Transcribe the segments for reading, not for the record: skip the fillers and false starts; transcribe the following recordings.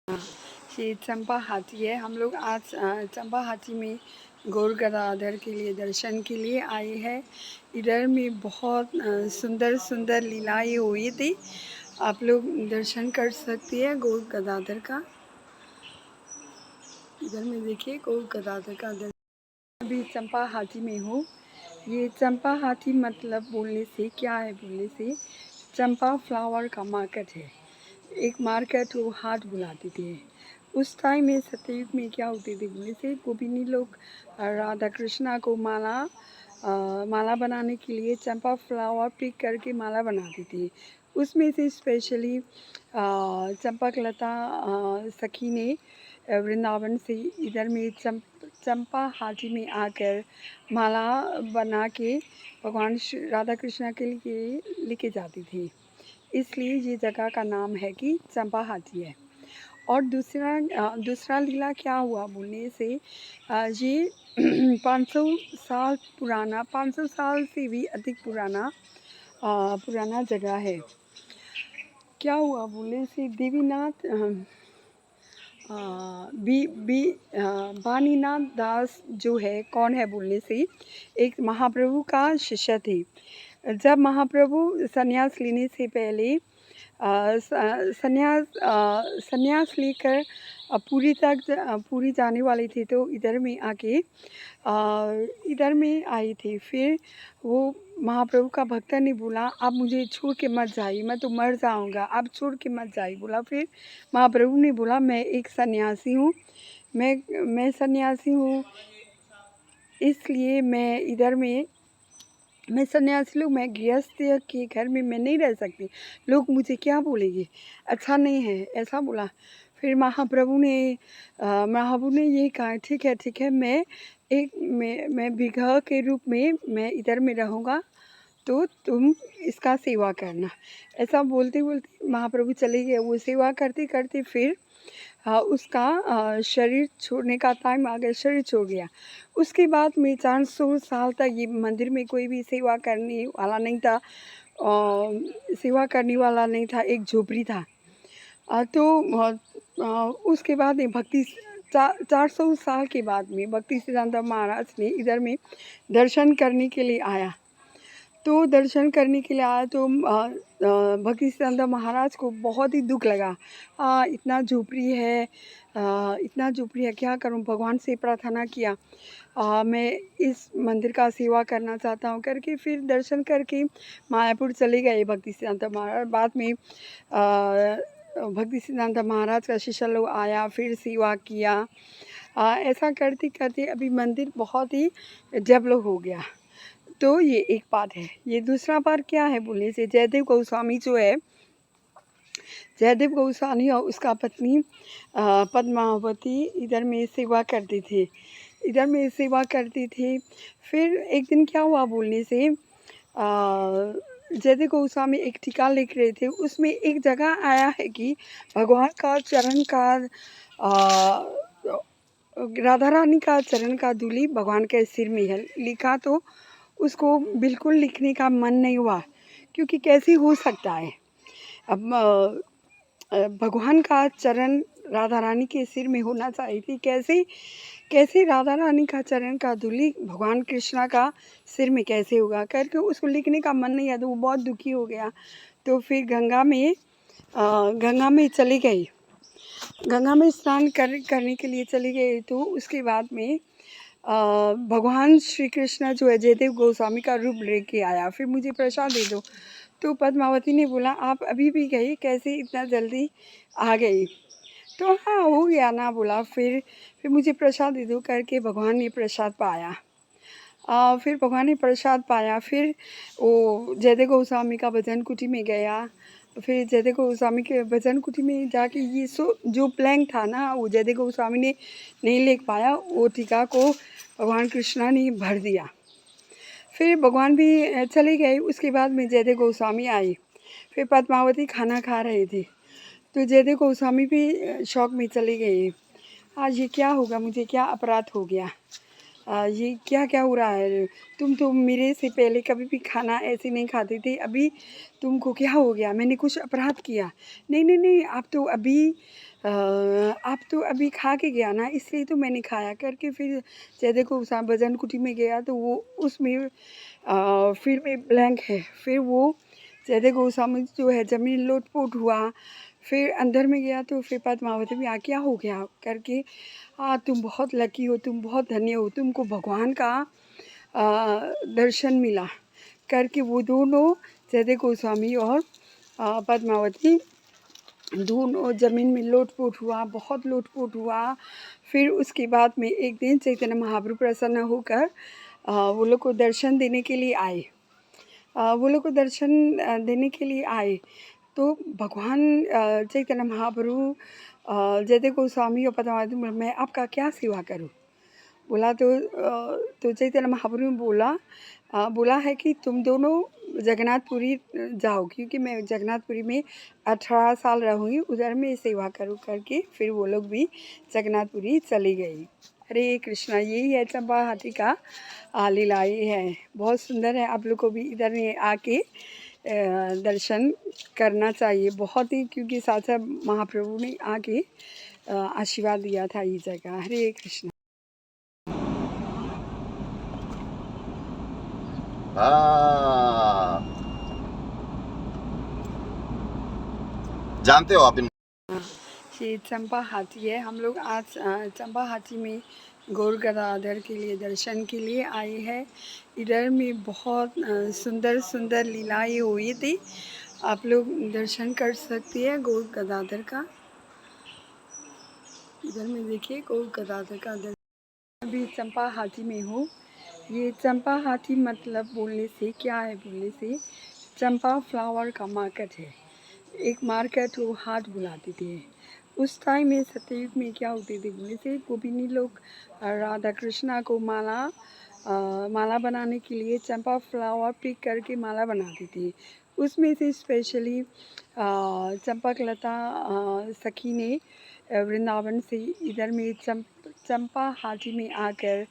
ये चंपा हाथी है। हम लोग आज चंपा हाथी में गौर गदाधर के लिए दर्शन के लिए आए हैं। इधर में बहुत सुंदर सुंदर लीलाएं हुई थी। आप लोग दर्शन कर सकते हैं गौर गदाधर का। इधर में देखिए गौर गदाधर का दर्शन। अभी चंपा हाथी में हूँ। ये चंपा हाथी मतलब बोलने से क्या है, बोलने से चंपा फ्लावर का मार्केट है। एक मार्केट वो हाथ बुलाते थे। उस टाइम में सतयुग में क्या होते थे बोले से गोपिनी लोग राधा कृष्णा को माला बनाने के लिए चंपा फ्लावर पिक करके माला बनाती थी। उसमें से स्पेशली चंपकलता सखी ने वृंदावन से इधर में चंपा हाथी में आकर माला बना के भगवान राधा कृष्णा के लिए लेके जाती थी। इसलिए ये जगह का नाम है कि चंपा हाथी है। और दूसरा लीला क्या हुआ बोलने से ये 500 साल पुराना, 500 साल से भी अधिक पुराना जगह है। क्या हुआ बोलने से देवीनाथ बानीनाथ दास जो है कौन है बोलने से एक महाप्रभु का शिष्य थे। जब महाप्रभु संन्यास लेने से पहले संन्यास लेकर पूरी जाने वाले थे, तो इधर में आए थे। फिर वो महाप्रभु का भक्त ने बोला आप मुझे छोड़ के मत जाइए, मैं तो मर जाऊंगा, आप छोड़ के मत जाइए बोला। फिर महाप्रभु ने बोला मैं एक सन्यासी हूँ, मैं सन्यासी हूँ, इसलिए मैं सन्यासी लोग, मैं गृहस्थ के घर में मैं नहीं रह सकती, लोग मुझे क्या बोलेंगे, अच्छा नहीं है, ऐसा बोला। फिर महाप्रभु ने ये कहा ठीक है मैं विग्रह के रूप में मैं इधर में रहूँगा, तो तुम इसका सेवा करना। ऐसा बोलते बोलते महाप्रभु चले गए। वो सेवा करते करते फिर उसका शरीर छोड़ने का टाइम आ गया, शरीर छोड़ गया। उसके बाद में 400 साल तक ये मंदिर में कोई भी सेवा करने वाला नहीं था, एक झोपड़ी था। उसके बाद भक्ति 400 साल के बाद में भक्ति सिद्धांत महाराज ने इधर में दर्शन करने के लिए आया। तो भक्ति सिद्धांत महाराज को बहुत ही दुख लगा। इतना झोपड़ी है, क्या करूं, भगवान से प्रार्थना किया मैं इस मंदिर का सेवा करना चाहता हूं करके। फिर दर्शन करके मायापुर चले गए भक्ति सिद्धांत महाराज। बाद में भक्ति सिद्धांत महाराज का शिष्य लोग आया, फिर सेवा किया। ऐसा करते करते अभी मंदिर बहुत ही डेवलप हो गया। तो ये एक बात है। ये दूसरा बात क्या है बोलने से जयदेव गोस्वामी जो है, जयदेव गोस्वामी और उसका पत्नी पद्मावती इधर में सेवा करते थे। फिर एक दिन क्या हुआ बोलने से जयदेव गोस्वामी एक टीका लिख रहे थे, उसमें एक जगह आया है कि भगवान का चरण का राधा रानी का चरण का धूलि भगवान के सिर में है लिखा। तो उसको बिल्कुल लिखने का मन नहीं हुआ, क्योंकि कैसे हो सकता है। अब भगवान का चरण राधा रानी के सिर में होना चाहिए थी, कैसे राधा रानी का चरण का धूलि भगवान कृष्णा का सिर में कैसे होगा करके उसको लिखने का मन नहीं आया। तो वो बहुत दुखी हो गया। तो फिर गंगा में चली गई, गंगा में स्नान करने के लिए चली गई। तो उसके बाद में भगवान श्री कृष्ण जो है जयदेव गोस्वामी का रूप लेके आया। फिर मुझे प्रसाद दे दो। तो पद्मावती ने बोला आप अभी भी गई, कैसे इतना जल्दी आ गई? तो हाँ हो गया ना बोला। फिर मुझे प्रसाद दे दो करके भगवान ने प्रसाद पाया। फिर भगवान ने प्रसाद पाया। फिर वो जयदेव गोस्वामी का भजन कुटी में गया। फिर जयदेव गोस्वामी के भजन कुटी में जाके ये जो प्लैंक था ना, वो जयदेव गोस्वामी ने नहीं लिख पाया, वो टीका को भगवान कृष्णा ने भर दिया। फिर भगवान भी चले गए। उसके बाद में जयदेव गोस्वामी आई। फिर पद्मावती खाना खा रहे थे, तो जयदेव गोस्वामी भी शौक में चले गए। आज ये क्या होगा, मुझे क्या अपराध हो गया, ये क्या हो रहा है? तुम तो मेरे से पहले कभी भी खाना ऐसे नहीं खाते थे, अभी तुमको क्या हो गया? मैंने कुछ अपराध किया? नहीं, आप तो अभी आप तो अभी खा के गया ना, इसलिए तो मैंने खाया करके फिर जयदेव गोस्वामी भजन कुटी में गया तो वो उसमें फिर में ब्लैंक है। फिर वो जयदेव गोस्वामी जो है जमीन लोटपोट हुआ, फिर अंदर में गया तो फिर पद्मावती में क्या हो गया करके, तुम बहुत लकी हो, तुम बहुत धन्य हो, तुमको भगवान का दर्शन मिला करके वो दोनों जयदेव गोस्वामी और पद्मावती दोनों ज़मीन में लोटपोट हुआ, बहुत लोटपोट हुआ। फिर उसके बाद में एक दिन चैतन्य महाप्रभु प्रसन्न होकर वो लोग को दर्शन देने के लिए आए। वो लोग को दर्शन देने के लिए आए तो भगवान चैतन्य महाप्रभु जयदेव गोस्वामी और पद्मावती बोले, मैं आपका क्या सेवा करूं? बोला तो चैतन्य महाप्रभु ने बोला है कि तुम दोनों जगन्नाथपुरी जाओ, क्योंकि मैं जगन्नाथपुरी में 18 साल रहूँगी, उधर में सेवा करूँ करके फिर वो लोग भी जगन्नाथपुरी चली गई। हरे कृष्णा, यही है चंपा हाथी का लीला, ये है बहुत सुंदर है। आप लोग को भी इधर में आके दर्शन करना चाहिए बहुत ही, क्योंकि साक्षात महाप्रभु ने आके आशीर्वाद दिया था ये जगह। हरे कृष्ण। जानते हो आप इन? ये चंपा हाथी है। हम लोग आज चंपा हाथी में गौर गदाधर के लिए दर्शन के लिए आए हैं। इधर में बहुत सुंदर सुंदर लीलाएं हुई थी, आप लोग दर्शन कर सकते हैं गौर गदाधर का। इधर में देखिए गौर गदाधर का दर्शन। अभी चंपा हाथी में हूँ। ये चंपा हाथी मतलब बोलने से क्या है, बोलने से चंपा फ्लावर का मार्केट है। एक मार्केट वो हाथ बुलाते थे। उस टाइम में सतयुग में क्या होते थे बोले से, गोपिनी लोग राधा कृष्णा को माला बनाने के लिए चंपा फ्लावर पिक करके माला बनाती थी। उसमें से स्पेशली चंपकलता सखी ने वृंदावन से इधर में चंपा हाथी में आकर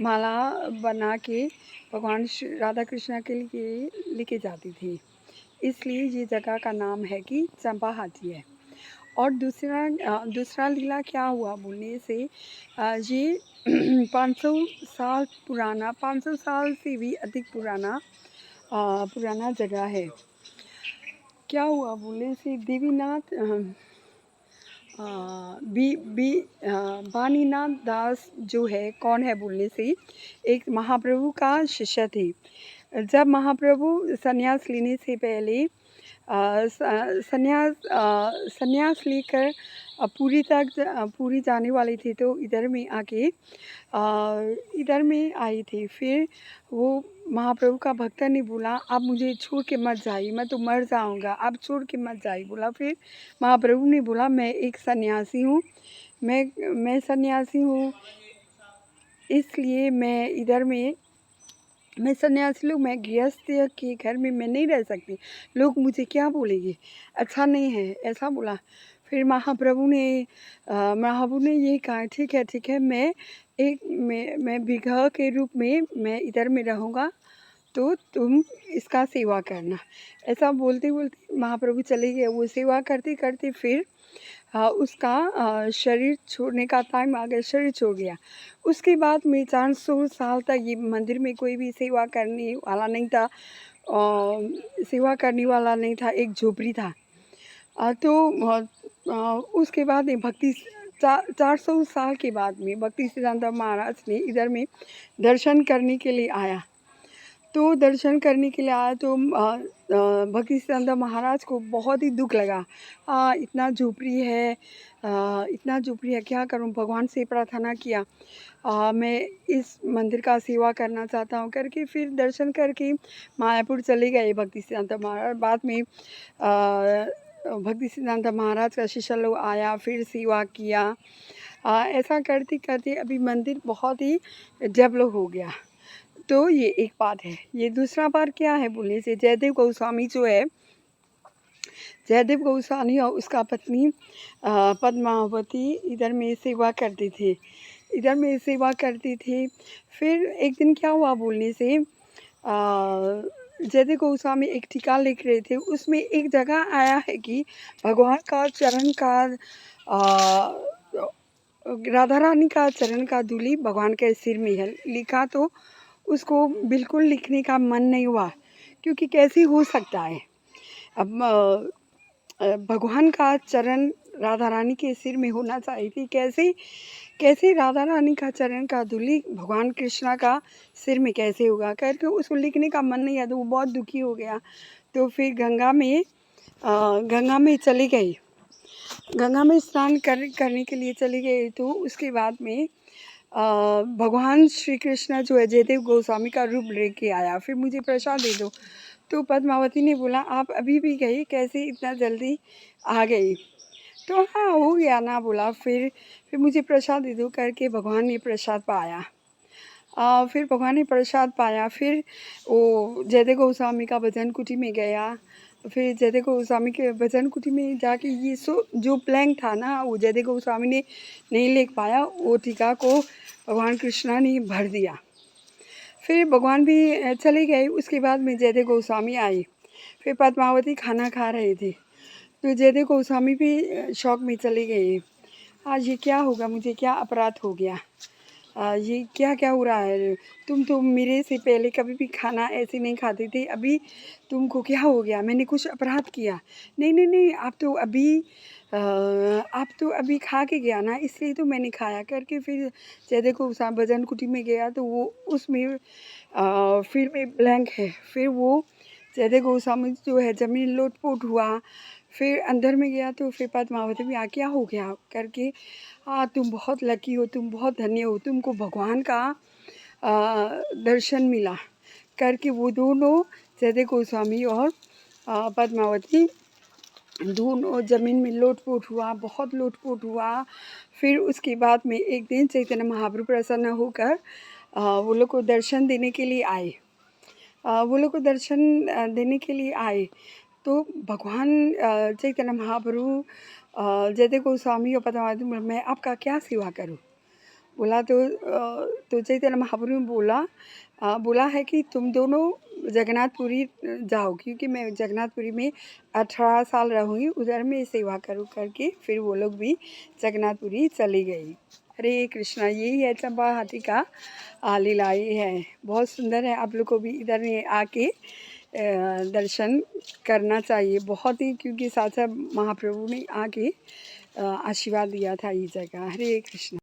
माला बना के भगवान राधा कृष्णा के लिए लेके जाती थी, इसलिए ये जगह का नाम है कि चंपा हाथी है। और दूसरा लीला क्या हुआ बोलने से, ये 500 साल पुराना, 500 साल से भी अधिक पुराना जगह है। क्या हुआ बोलने से, देवीनाथ वाणीनाथ दास जो है, कौन है बोलने से, एक महाप्रभु का शिष्य थे। जब महाप्रभु संन्यास लेने से पहले संन्यास लेकर पूरी जाने वाले थे, तो इधर में आए थे। फिर वो महाप्रभु का भक्त ने बोला, आप मुझे छोड़ के मत जाइए, मैं तो मर जाऊंगा, आप छोड़ के मत जाइए बोला। फिर महाप्रभु ने बोला, मैं एक सन्यासी हूँ, मैं सन्यासी हूँ, इसलिए मैं इधर में मैं सन्यासी लोग, मैं गृहस्थ के घर में मैं नहीं रह सकती, लोग मुझे क्या बोलेंगे, अच्छा नहीं है, ऐसा बोला। फिर महाप्रभु ने ये कहा, ठीक है, मैं विग्रह के रूप में मैं इधर में रहूँगा, तो तुम इसका सेवा करना। ऐसा बोलते बोलते महाप्रभु चले गए। वो सेवा करते करते फिर उसका शरीर छोड़ने का टाइम आ गया, शरीर छोड़ गया। उसके बाद में 400 साल तक ये मंदिर में कोई भी सेवा करने वाला नहीं था, एक झोपड़ी था। उसके बाद में 400 साल के बाद में भक्ति सिद्धांत महाराज ने इधर में दर्शन करने के लिए आया। तो दर्शन करने के लिए आया तो भक्ति सिद्धांत महाराज को बहुत ही दुख लगा। इतना झोपड़ी है, क्या करूं, भगवान से प्रार्थना किया, मैं इस मंदिर का सेवा करना चाहता हूं करके फिर दर्शन करके मायापुर चले गए भक्ति सिद्धांत महाराज। बाद में भक्ति सिद्धांत महाराज का शिष्य लोग आया, फिर सेवा किया। ऐसा करते करते अभी मंदिर बहुत ही डेवलप हो गया। तो ये एक बात है। ये दूसरा बात क्या है बोलने से, जयदेव गोस्वामी जो है, जयदेव गोस्वामी और उसका पत्नी पद्मावती इधर में सेवा करते थे। फिर एक दिन क्या हुआ बोलने से, जयदेव गोस्वामी एक टीका लिख रहे थे, उसमें एक जगह आया है कि भगवान का चरण का राधा रानी का चरण का धूलि भगवान के सिर में है लिखा, तो उसको बिल्कुल लिखने का मन नहीं हुआ, क्योंकि कैसे हो सकता है। अब भगवान का चरण राधा रानी के सिर में होना चाहिए थी, कैसे कैसे राधा रानी का चरण का धूलि भगवान कृष्णा का सिर में कैसे होगा करके उसको लिखने का मन नहीं है। तो वो बहुत दुखी हो गया, तो फिर गंगा में चली गई, गंगा में स्नान करने के लिए चली गई। तो उसके बाद में भगवान श्री कृष्ण जो है जयदेव गोस्वामी का रूप लेके आया, फिर मुझे प्रसाद दे दो। तो पद्मावती ने बोला आप अभी भी गई, कैसे इतना जल्दी आ गई? तो हाँ हो गया ना, बोला फिर मुझे प्रसाद दे दो करके भगवान ने प्रसाद पाया। फिर भगवान ने प्रसाद पाया, फिर वो जयदेव गोस्वामी का भजन कुटी में गया। फिर जयदेव गोस्वामी के भजन कुटी में जाके ये जो प्लैंक था ना, वो जयदेव गोस्वामी ने नहीं लिख पाया, वो टीका को भगवान कृष्णा ने भर दिया। फिर भगवान भी चले गए। उसके बाद में जयदेव गोस्वामी आई, फिर पद्मावती खाना खा रहे थे, तो जयदेव गोस्वामी भी शौक में चले गए। आज ये क्या होगा, मुझे क्या अपराध हो गया, ये क्या क्या हो रहा है? तुम तो मेरे से पहले कभी भी खाना ऐसे नहीं खाते थे, अभी तुमको क्या हो गया? मैंने कुछ अपराध किया? नहीं नहीं नहीं, आप तो अभी खा के गया ना, इसलिए तो मैंने खाया करके फिर जयदेव गोस्वामी भजन कुटी में गया, तो वो उसमें फिर में ब्लैंक है। फिर वो जयदेव गोस्वामी जो है जमीन लोटपोट हुआ, फिर अंदर में गया, तो फिर पद्मावती में क्या हो गया करके, तुम बहुत लकी हो, तुम बहुत धन्य हो, तुमको भगवान का दर्शन मिला करके वो दोनों जयदेव गोस्वामी और पद्मावती दोनों ज़मीन में लोटपोट हुआ, बहुत लोटपोट हुआ। फिर उसके बाद में एक दिन चैतन्य महाप्रभु प्रसन्न होकर वो लोग को दर्शन देने के लिए आए। देने के लिए आए, तो भगवान चैतन्य महाप्रभु जयदेव गोस्वामी और पद्मावती मैं आपका क्या सेवा करूं? बोला, तो चैतन्य महाप्रभु ने बोला है कि तुम दोनों जगन्नाथपुरी जाओ, क्योंकि मैं जगन्नाथपुरी में 18 साल रहूँगी, उधर में सेवा करूँ करके फिर वो लोग भी जगन्नाथपुरी चली गई। हरे कृष्णा, यही है चंपा हाथी का लीलाएँ है, बहुत सुंदर है। आप लोग को भी इधर में आके दर्शन करना चाहिए बहुत ही, क्योंकि साक्षात महाप्रभु ने आके आशीर्वाद दिया था ये जगह। हरे कृष्णा।